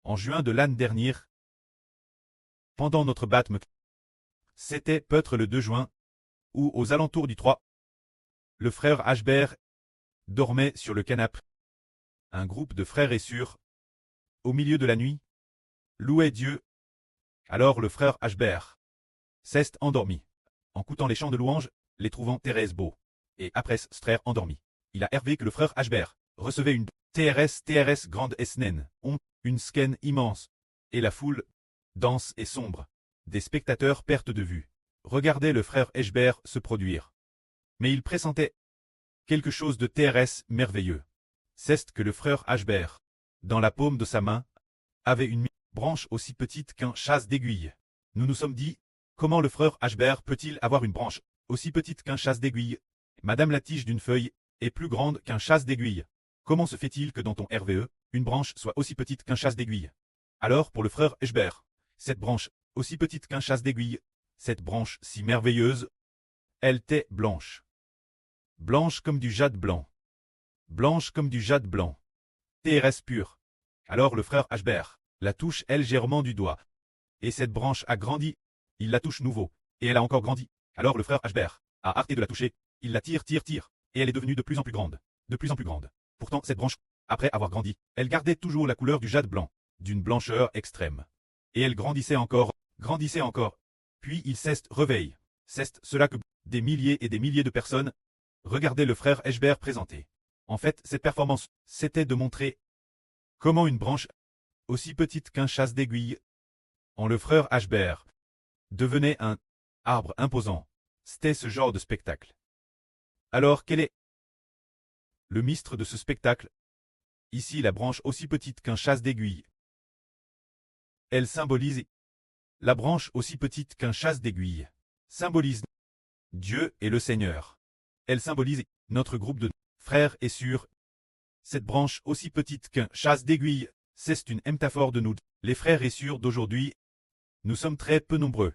En juin de l'année dernière, pendant notre batme, c'était peut-être le 2 juin, ou aux alentours du 3, le frère Ashbert dormait sur le canapé. Un groupe de frères et sœurs, au milieu de la nuit, louait Dieu. Alors le frère Ashbert s'est endormi, en écoutant les chants de louange, les trouvant Thérèse beau. Et après s'être endormi, il a hervé que le frère Ashbert recevait une TRS grande SNN, une sken immense, et la foule, dense et sombre, des spectateurs perte de vue, regardait le frère Ashbert se produire. Mais il pressentait quelque chose de TRS merveilleux. C'est que le frère Ashbert, dans la paume de sa main, avait une branche aussi petite qu'un chasse d'aiguille. Nous nous sommes dit, comment le frère Ashbert peut-il avoir une branche aussi petite qu'un chasse d'aiguille? Madame, la tige d'une feuille est plus grande qu'un chasse d'aiguille. Comment se fait-il que dans ton RVE, une branche soit aussi petite qu'un chasse d'aiguille? Alors pour le frère Ashbert, cette branche, aussi petite qu'un chasse d'aiguille, cette branche si merveilleuse, elle était blanche. Blanche comme du jade blanc. Blanche comme du jade blanc. TRS pur. Alors le frère Ashbert la touche légèrement du doigt. Et cette branche a grandi. Il la touche nouveau. Et elle a encore grandi. Alors le frère Ashbert a arrêté de la toucher. Il la tire. Et elle est devenue de plus en plus grande. De plus en plus grande. Pourtant cette branche, après avoir grandi, elle gardait toujours la couleur du jade blanc. D'une blancheur extrême. Et elle grandissait encore. Puis il s'est réveillé. C'est cela que des milliers et des milliers de personnes regardaient le frère Ashbert présenter. En fait, cette performance, c'était de montrer comment une branche, aussi petite qu'un chasse d'aiguille, en le frère Ashbert, devenait un arbre imposant. C'était ce genre de spectacle. Alors quel est le mystère de ce spectacle? Ici la branche aussi petite qu'un chasse d'aiguille. Elle symbolise la branche aussi petite qu'un chasse d'aiguille. Symbolise Dieu et le Seigneur. Elle symbolise notre groupe de frères et sœurs. Cette branche aussi petite qu'un chasse d'aiguille, c'est une métaphore de nous, les frères et sœurs d'aujourd'hui. Nous sommes très peu nombreux.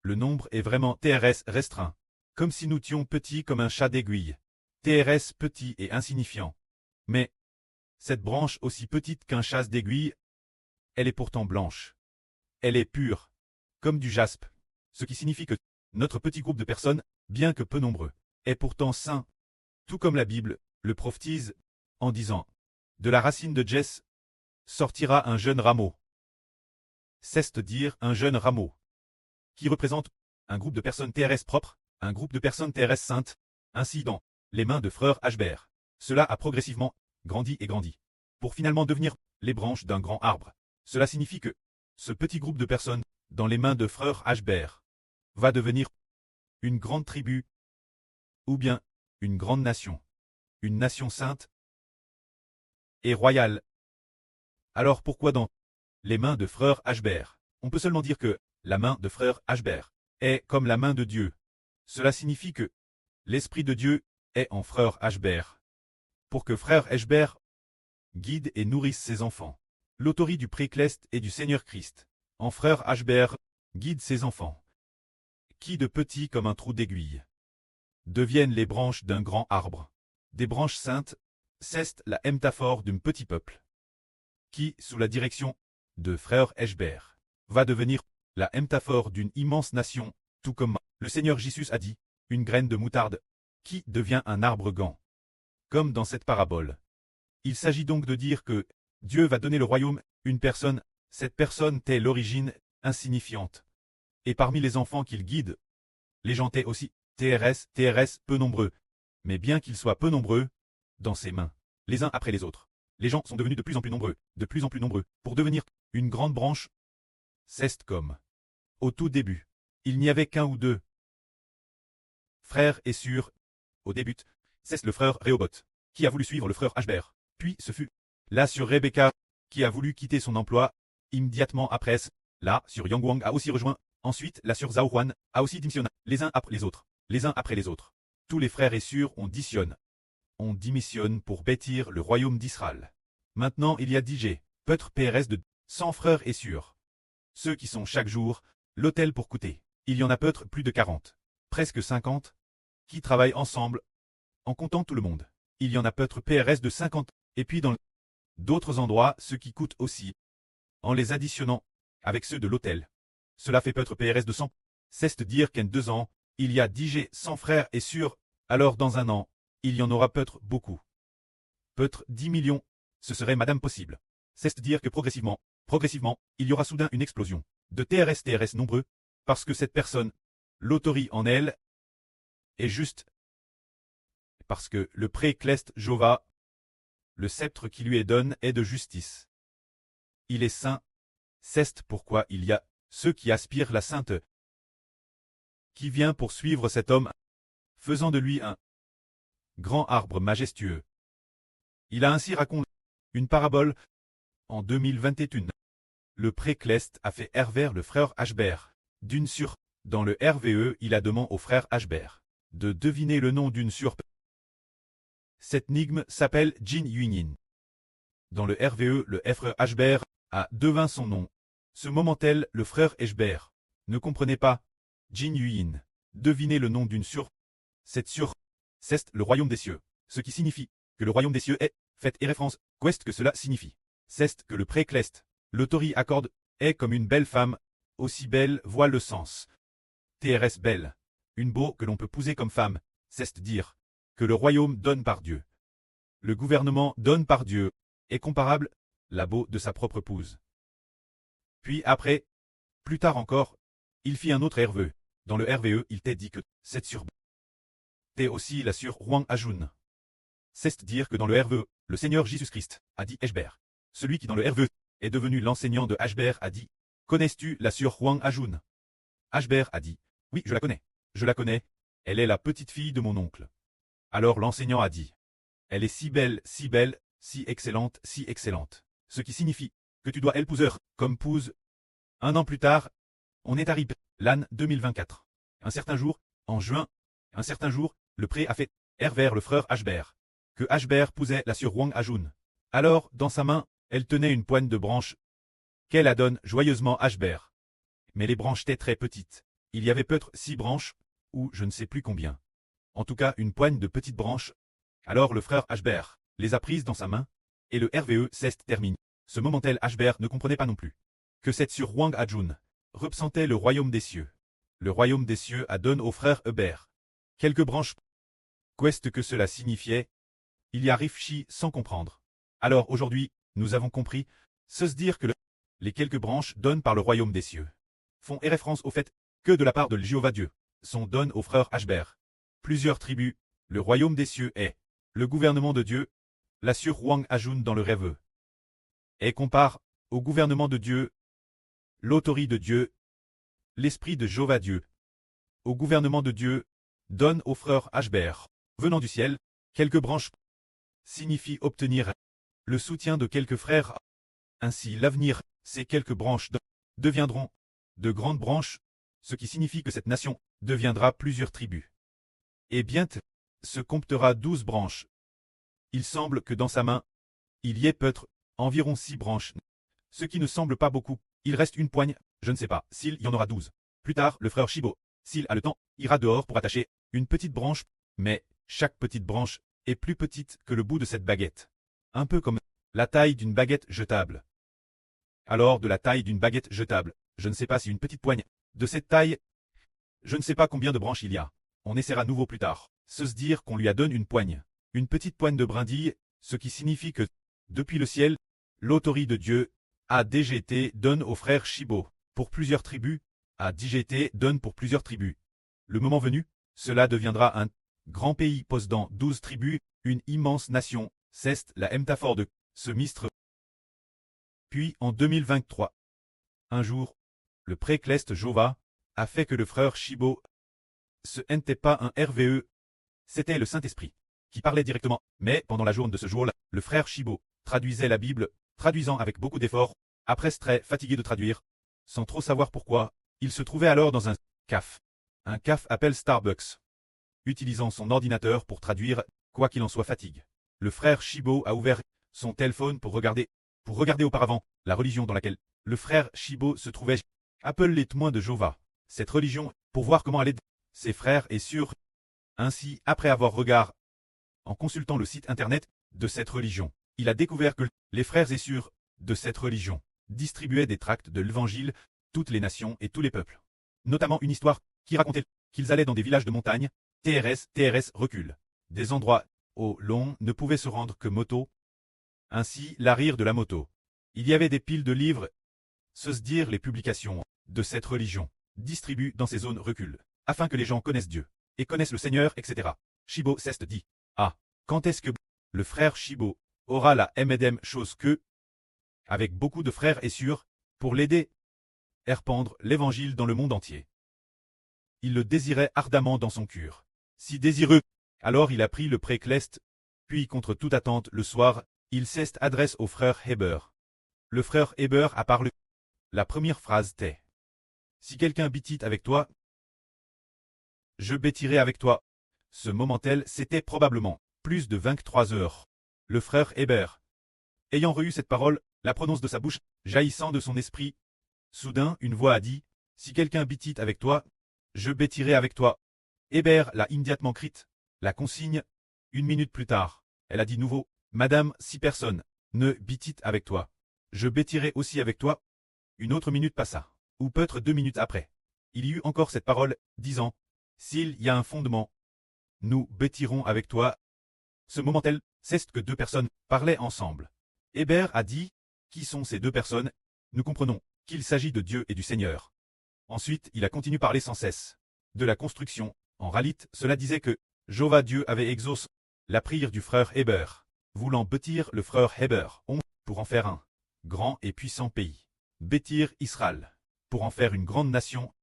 Le nombre est vraiment TRS restreint. Comme si nous étions petits comme un chat d'aiguille. TRS petit et insignifiant. Mais, cette branche aussi petite qu'un chasse d'aiguille, elle est pourtant blanche. Elle est pure, comme du jaspe. Ce qui signifie que notre petit groupe de personnes, bien que peu nombreux, est pourtant saint. Tout comme la Bible le prophétise, en disant « De la racine de Jesse sortira un jeune rameau ». C'est-à-dire un jeune rameau, qui représente un groupe de personnes TRS propres, un groupe de personnes TRS saintes, ainsi dans les mains de frère Ashbert. Cela a progressivement grandi et grandi, pour finalement devenir les branches d'un grand arbre. Cela signifie que ce petit groupe de personnes, dans les mains de frère Ashbert, va devenir une grande tribu, ou bien une grande nation, une nation sainte et royale. Alors pourquoi dans les mains de frère Ashbert? On peut seulement dire que la main de frère Ashbert est comme la main de Dieu. Cela signifie que l'Esprit de Dieu est en frère Ashbert, pour que frère Ashbert guide et nourrisse ses enfants. L'autorité du précleste et du Seigneur Christ, en frère Ashbert, guide ses enfants, qui de petits comme un trou d'aiguille, deviennent les branches d'un grand arbre. Des branches saintes, c'est la métaphore d'un petit peuple, qui, sous la direction de frère Ashbert, va devenir la métaphore d'une immense nation, tout comme le Seigneur Jésus a dit, une graine de moutarde, qui devient un arbre grand. Comme dans cette parabole. Il s'agit donc de dire que Dieu va donner le royaume, une personne, cette personne est l'origine insignifiante. Et parmi les enfants qu'il guide, les gens étaient aussi TRS peu nombreux. Mais bien qu'ils soient peu nombreux, dans ses mains, les uns après les autres, les gens sont devenus de plus en plus nombreux, pour devenir une grande branche. C'est comme au tout début, il n'y avait qu'un ou deux frères et sœurs. Au début, c'est le frère Rehoboth, qui a voulu suivre le frère Ashbert. Puis ce fut la sœur Rebecca, qui a voulu quitter son emploi. Immédiatement après, la sœur Yangwang a aussi rejoint. Ensuite, la sœur Zhao Huan a aussi démissionné, les uns après les autres. Tous les frères et sœurs on démissionne pour bâtir le royaume d'Israël. Maintenant il y a peut-être PRS de 100 frères et sœurs. Ceux qui sont chaque jour, l'hôtel pour coûter. Il y en a peut-être plus de 40, presque 50, qui travaillent ensemble, en comptant tout le monde. Il y en a peut-être PRS de 50, et puis dans d'autres endroits, ceux qui coûtent aussi, en les additionnant avec ceux de l'autel. Cela fait peut-être PRS 200. C'est-à-dire qu'en 2 ans, il y a 10 100 frères et sœurs, alors dans un an, il y en aura peut-être beaucoup. Peut-être 10 millions, ce serait madame possible. C'est-à-dire que progressivement, il y aura soudain une explosion de TRS nombreux, parce que cette personne, l'autorie en elle, est juste. Parce que le pré-cleste Jova, le sceptre qui lui est donné est de justice. Il est saint, c'est pourquoi il y a ceux qui aspirent la sainte, qui vient pour suivre cet homme, faisant de lui un grand arbre majestueux. Il a ainsi raconté une parabole en 2021. Le pré-cleste a fait erver le frère Hbert d'une sur. Dans le RVE, il a demandé au frère Hbert de deviner le nom d'une sur. Cette énigme s'appelle Jin Yunin. Dans le RVE, le frère Hbert a devint son nom. Ce moment-tel, le frère Hbert ne comprenait pas. Jin Yuyin. Devinez le nom d'une sur. Cette sur. C'est le royaume des cieux. Ce qui signifie que le royaume des cieux est, fait et référence, qu'est-ce que cela signifie. C'est que le pré-cleste, l'autorie accorde, est comme une belle femme, aussi belle voit le sens. TRS belle. Une beau que l'on peut épouser comme femme, c'est dire que le royaume donne par Dieu. Le gouvernement donne par Dieu, est comparable, la beau de sa propre épouse. Puis après, plus tard encore, il fit un autre RVE. Dans le RVE, il t'est dit que cette sur t'es aussi la sur Huang Ajun. C'est dire que dans le RVE, le Seigneur Jésus-Christ a dit Hbert. Celui qui dans le RVE est devenu l'enseignant de Hbert a dit connais-tu la sur Huang Ajun? Hbert a dit oui, je la connais. Je la connais. Elle est la petite fille de mon oncle. Alors l'enseignant a dit elle est si belle, si excellente, si excellente. Ce qui signifie que tu dois épouser comme épouse. Un an plus tard, on est arrivé, l'an 2024. Un certain jour, en juin, le pré a fait vers le frère Hbert, que Hbert épousait la sur Huang Ajun. Alors, dans sa main, elle tenait une poigne de branches, qu'elle adonne joyeusement Hbert. Mais les branches étaient très petites. Il y avait peut-être 6 branches, ou je ne sais plus combien. En tout cas, une poigne de petites branches. Alors le frère Hbert les a prises dans sa main, et le RVE s'est terminé. Ce moment-tel Hbert ne comprenait pas non plus que cette sur Huang Ajun représentait le royaume des cieux. Le royaume des cieux a donné au frère Hbert quelques branches. Qu'est-ce que cela signifiait? Il y a réfléchi sans comprendre. Alors aujourd'hui, nous avons compris, se dire que les quelques branches données par le royaume des cieux font référence au fait que de la part de Jéhovah Dieu sont données au frère Hbert plusieurs tribus, le royaume des cieux est le gouvernement de Dieu, la sur Huang Ajun dans le rêve. Et compare au gouvernement de Dieu, l'autorité de Dieu, l'esprit de Jéhovah Dieu. Au gouvernement de Dieu, donne au frère Hbert, venant du ciel, quelques branches, signifie obtenir le soutien de quelques frères. Ainsi l'avenir, ces quelques branches deviendront de grandes branches, ce qui signifie que cette nation deviendra plusieurs tribus. Et bientôt, se comptera 12 branches. Il semble que dans sa main, il y ait peut-être environ 6 branches, ce qui ne semble pas beaucoup. Il reste une poigne, je ne sais pas s'il y en aura 12. Plus tard, le frère Shibo, s'il a le temps, ira dehors pour attacher une petite branche, mais chaque petite branche est plus petite que le bout de cette baguette. Un peu comme la taille d'une baguette jetable. Alors de la taille d'une baguette jetable, je ne sais pas si une petite poigne de cette taille, je ne sais pas combien de branches il y a. On essaiera nouveau plus tard. Se dire qu'on lui a donné une petite poigne de brindilles, ce qui signifie que, depuis le ciel, l'autorité de Dieu, ADGT donne au frère Shibo, pour plusieurs tribus, ADGT donne pour plusieurs tribus. Le moment venu, cela deviendra un grand pays possédant 12 tribus, une immense nation, c'est la métaphore de ce mistre. Puis en 2023, un jour, le pré-cleste Jova a fait que le frère Shibo ce n'était pas un RVE, c'était le Saint-Esprit qui parlait directement. Mais pendant la journée de ce jour-là, le frère Shibo traduisait la Bible, traduisant avec beaucoup d'efforts. Après très fatigué de traduire, sans trop savoir pourquoi, il se trouvait alors dans un caf. Un caf appelle Starbucks. Utilisant son ordinateur pour traduire, quoi qu'il en soit fatigue. Le frère Shibo a ouvert son téléphone pour regarder auparavant la religion dans laquelle le frère Shibo se trouvait. Appelle les témoins de Jéhovah. Cette religion, pour voir comment elle aide ses frères et sœurs. Ainsi, après avoir regardé, en consultant le site internet de cette religion, il a découvert que les frères et sœurs de cette religion distribuait des tracts de l'Évangile, toutes les nations et tous les peuples. Notamment une histoire qui racontait qu'ils allaient dans des villages de montagne, TRS recule. Des endroits où l'on ne pouvait se rendre que moto. Ainsi, la rire de la moto. Il y avait des piles de livres, se dire les publications de cette religion, distribuent dans ces zones recul, afin que les gens connaissent Dieu, et connaissent le Seigneur, etc. Shibo Ceste dit, ah, quand est-ce que le frère Shibo aura la MDM chose que, avec beaucoup de frères et sœurs, pour l'aider à répandre l'évangile dans le monde entier. Il le désirait ardemment dans son cœur. Si désireux, alors il a pris le précleste, puis contre toute attente le soir, il s'est adresse au frère Heber. Le frère Heber a parlé. La première phrase était « Si quelqu'un bêtit avec toi, je bêtirai avec toi ». Ce moment-tel, c'était probablement plus de 23 heures. Le frère Heber, ayant reçu cette parole, la prononce de sa bouche, jaillissant de son esprit. Soudain, une voix a dit « Si quelqu'un bêtit avec toi, je bêtirai avec toi ». Heber l'a immédiatement crite. La consigne, 1 minute plus tard, elle a dit nouveau « Madame, si personne ne bêtit avec toi, je bêtirai aussi avec toi ». Une autre minute passa, ou peut-être 2 minutes après. Il y eut encore cette parole, disant « S'il y a un fondement, nous bêtirons avec toi ». Ce moment-tel, c'est que 2 personnes parlaient ensemble. Heber a dit « Qui sont ces 2 personnes ?» Nous comprenons qu'il s'agit de Dieu et du Seigneur. Ensuite, il a continué parler sans cesse de la construction. En ralite, cela disait que Jéhovah Dieu avait exaucé la prière du frère Heber, voulant bâtir le frère Heber pour en faire un grand et puissant pays. Bâtir Israël, pour en faire une grande nation.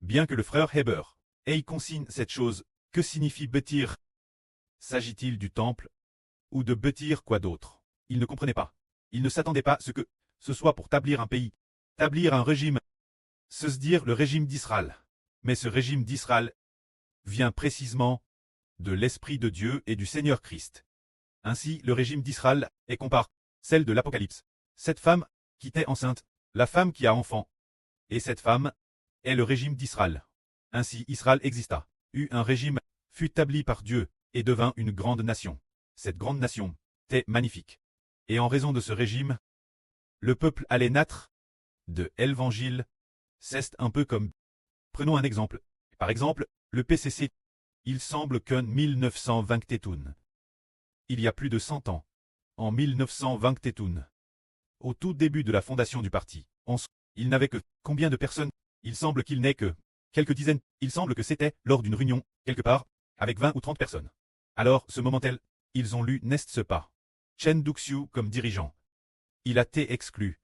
Bien que le frère Heber ait consigne cette chose, que signifie bâtir? S'agit-il du temple ou de bâtir quoi d'autre? Il ne comprenait pas. Il ne s'attendait pas à ce que ce soit pour établir un pays, établir un régime, se dire le régime d'Israël. Mais ce régime d'Israël vient précisément de l'Esprit de Dieu et du Seigneur Christ. Ainsi, le régime d'Israël est compare celle de l'Apocalypse. Cette femme qui était enceinte, la femme qui a enfant, et cette femme est le régime d'Israël. Ainsi, Israël exista, eut un régime, fut établi par Dieu, et devint une grande nation. Cette grande nation était magnifique. Et en raison de ce régime, le peuple allait naître de l'Évangile. C'est un peu comme. Prenons un exemple. Par exemple, le PCC. Il semble qu'en 1921. Il y a plus de 100 ans. En 1921. Au tout début de la fondation du parti, il n'avait que combien de personnes? Il semble qu'il n'ait que quelques dizaines. Il semble que c'était lors d'une réunion, quelque part, avec 20 ou 30 personnes. Alors, ce moment-tel, ils ont lu N'est-ce pas Chen Duxiu comme dirigeant. Il a été exclu.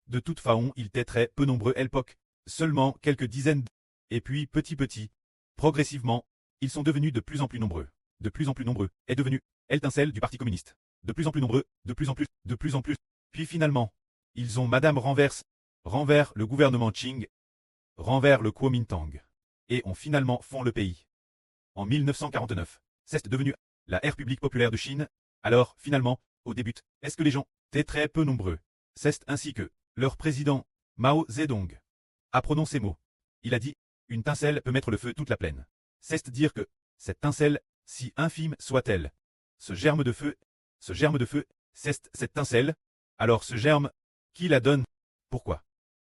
De toute façon, il était très peu nombreux à l'époque, seulement quelques dizaines. Et puis, petit, progressivement, ils sont devenus de plus en plus nombreux. De plus en plus nombreux, est devenu l'étincelle du Parti communiste. De plus en plus nombreux, de plus en plus. Puis finalement, ils ont Madame renverse le gouvernement Qing, renverse le Kuomintang, et ont finalement fond le pays. En 1949, c'est devenu la République populaire de Chine. Alors, finalement, au début, est-ce que les gens étaient très peu nombreux? C'est ainsi que leur président, Mao Zedong, a prononcé ces mots. Il a dit, une étincelle peut mettre le feu toute la plaine. C'est dire que cette étincelle, si infime soit-elle, ce germe de feu, c'est cette étincelle. Alors ce germe, qui la donne? Pourquoi?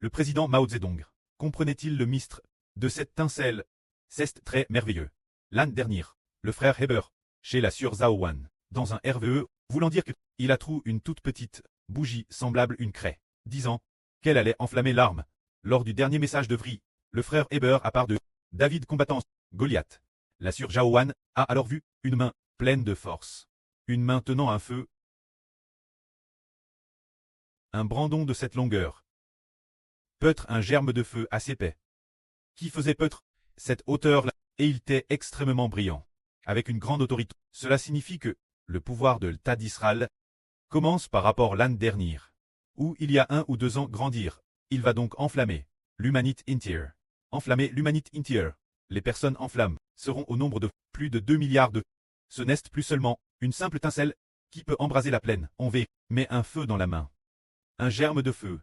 Le président Mao Zedong comprenait-il le mystère de cette étincelle? C'est très merveilleux. L'année dernière, le frère Heber, chez la sœur Zhao Wan, dans un RVE, voulant dire qu'il a trouvé une toute petite bougie semblable une craie, disant qu'elle allait enflammer l'arme. Lors du dernier message de Vri, le frère Heber a part de David combattant Goliath. La sœur Zhao Wan a alors vu une main pleine de force. Une main tenant un feu. Un brandon de cette longueur. Peut-être un germe de feu assez épais. Qui faisait peut-être cette hauteur-là, et il était extrêmement brillant. Avec une grande autorité. Cela signifie que le pouvoir de l'État d'Israël commence par rapport l'année dernière, où il y a 1 ou 2 ans grandir. Il va donc enflammer l'humanité entière. Enflammer l'humanité entière. Les personnes en flammes seront au nombre de plus de 2 milliards de. Ce n'est plus seulement une simple étincelle qui peut embraser la plaine, on veut, mais un feu dans la main. Un germe de feu,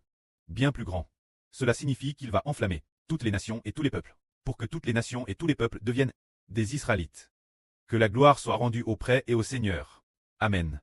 bien plus grand. Cela signifie qu'il va enflammer toutes les nations et tous les peuples, pour que toutes les nations et tous les peuples deviennent des Israélites. Que la gloire soit rendue auprès et au Seigneur. Amen.